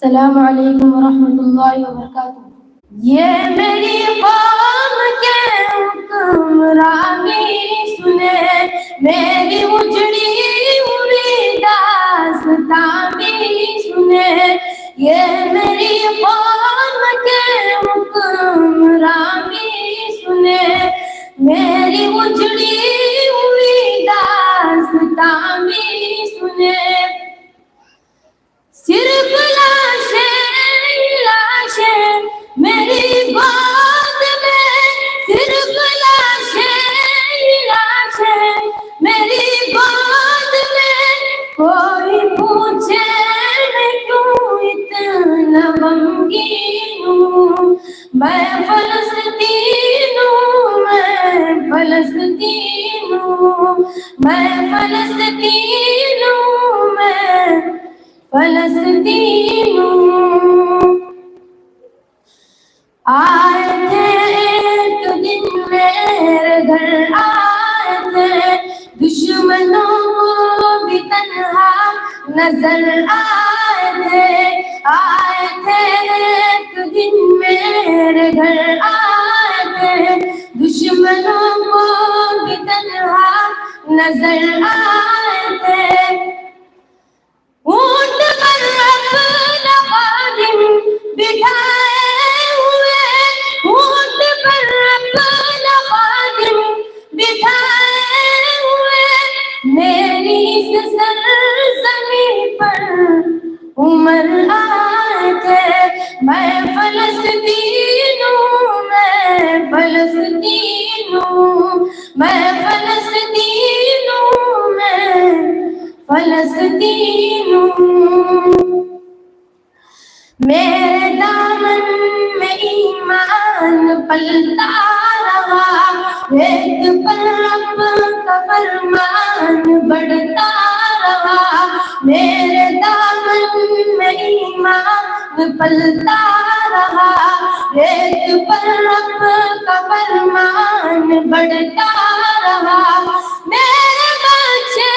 السلام علیکم ورحمۃ اللہ وبرکاتہ۔ یہ میری قوم کے حکمرانی سنے، میری اجڑی ہوئی داستان بھی سنے۔ یہ میری قوم کے حکمرانی سنے، میری اجڑی ہوئی داستان بھی سنے۔ صرف لاشیں میری گود میں، صرف لاشیں میری گود میں۔ کوئی پوچھے میں کیوں اتنا غمگین ہوں، میں فلسطین ہوں، میں فلسطین ہوں، میں فلسطین ہوں، میں فلسطین ہوں۔ آئے تھے ایک دن میرے گھر، آئے تھے دشمنوں کو بھی تنہا نظر آئے تھے۔ آئے تھے ایک دن میرے گھر، آئے تھے دشمنوں کو بھی تنہا نظر آئے تھے۔ اونٹ پر اپنا خادم بٹھائے ہوئے، اونٹ پر اپنا خادم بٹھائے ہوئے، میری اس سرزمین پر عمر آئے تھے۔ میں فلسطین ہوں، میں فلسطین ہوں، میں فلسطین ہوں، میں فلسطین ہوں۔ میرے دامن میں ایمان پلتا رہا، ایک پل رب کا فرمان بڑھتا رہا۔ میرے دامن میں ایمان پلتا رہا، ایک پل رب کا فرمان بڑھتا رہا۔ میرے بچے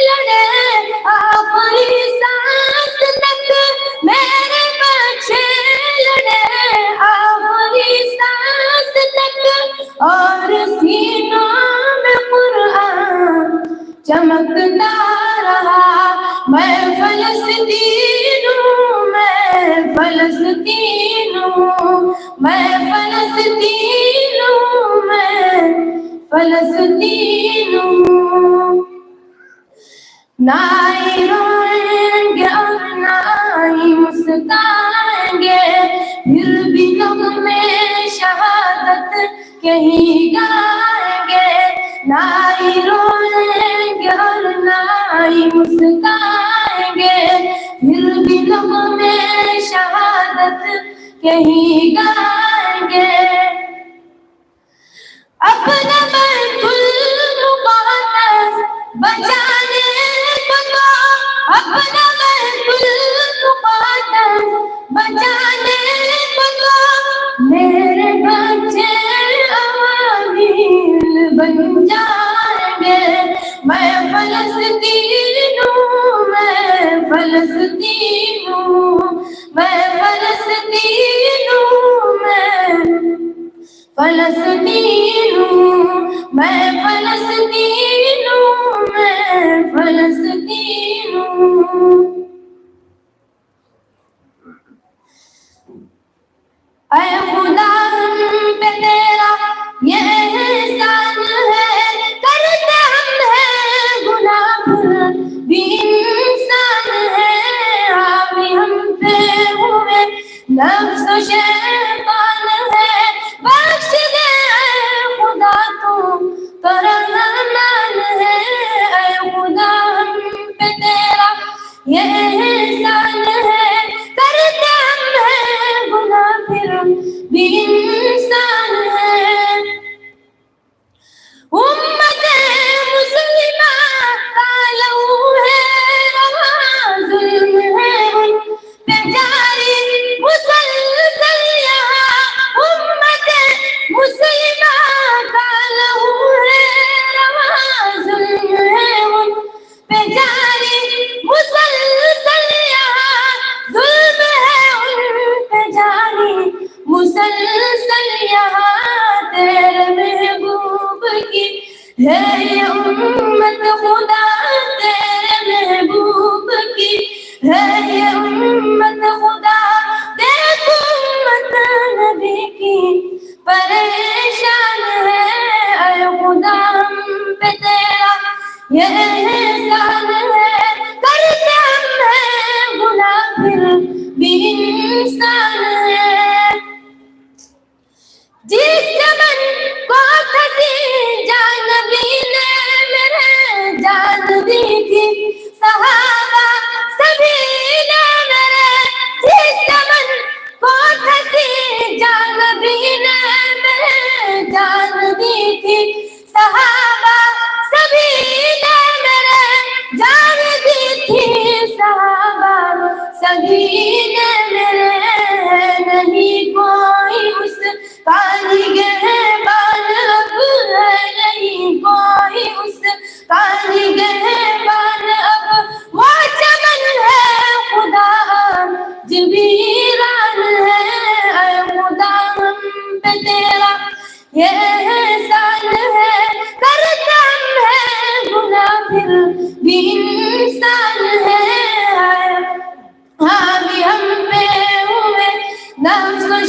لڑے آخری سانس تک، میرے بچے لڑے آخری سانس تک، اور سینوں میں قرآن چمکتا رہا۔ میں فلسطین ہوں، میں فلسطین ہوں، میں فلسطین ہوں، میں فلسطین ہوں۔ نہ ہی روئیں گے اور نہ ہی مسکرائیں گے، پھر بھی نغمے شہادت کہیں گائیں گے۔ نہ ہی روئیں گے اور نہ ہی مسکرائیں گے، پھر بھی نغمے شہادت کہیں گائیں گے۔ اپنا بیت المقدس بچانے کو تو، اپنا بیت المقدس بچانے کو تو، میرے بچے عوامل بن جائیں گے۔ میں فلسطین ہوں، میں فلسطین ہوں، میں فلسطین ہوں، میں فلسطین ہوں، میں فلسطین ہوں، میں فلسطین ہوں۔ اے خدا ہم پہ تیرا یہ احسان ہے، کرتے ہم ہیں گناہ پھر بھی انسان ہے۔ حاوی ہم پہ ہوئے نفس و شیطان ہے، بخش دے اے خدا تو رحمان ہے۔ اے خدا ہم پہ تیرا یہ احسان ہے، کرتے ہم ہیں گناہ پھر بھی انسان ہے۔ امت مسلمہ کا لہو ہے رواں، ظلم ہے ان پہ جاری مسلسل یہاں۔ امت ہے یہ امت خدا تیرے محبوب کی، ہے یہ امت خدا دیکھ امت نبی کی، پریشان ہے اے خدا ہم پہ تیرا یہ احسان ہے، کرتے ہم ہیں گناہ پھر بھی انسان ہے۔ جس چمن کو کسی جان نبی نے میرے جان دی تھی، صحابہ سبھی نے میرے، جس چمن کو کسی جان نبی نے میرے جان دی تھی، صحابہ سبھی نے میرے جان دی تھی، صحابہ سبھی نے میرے، نہیں کوئی اس کا نگہبان اب ہے، نہیں کوئی اس کا نگہبان اب، وہ چمن ہے خدا آج ویران ہے، اے خدا ہم پہ تیرا یہ احسان ہے، کرتے ہم ہیں گناہ پھر بھی انسان ہے، ہاں بھی ہم پہ ہوئے نفس و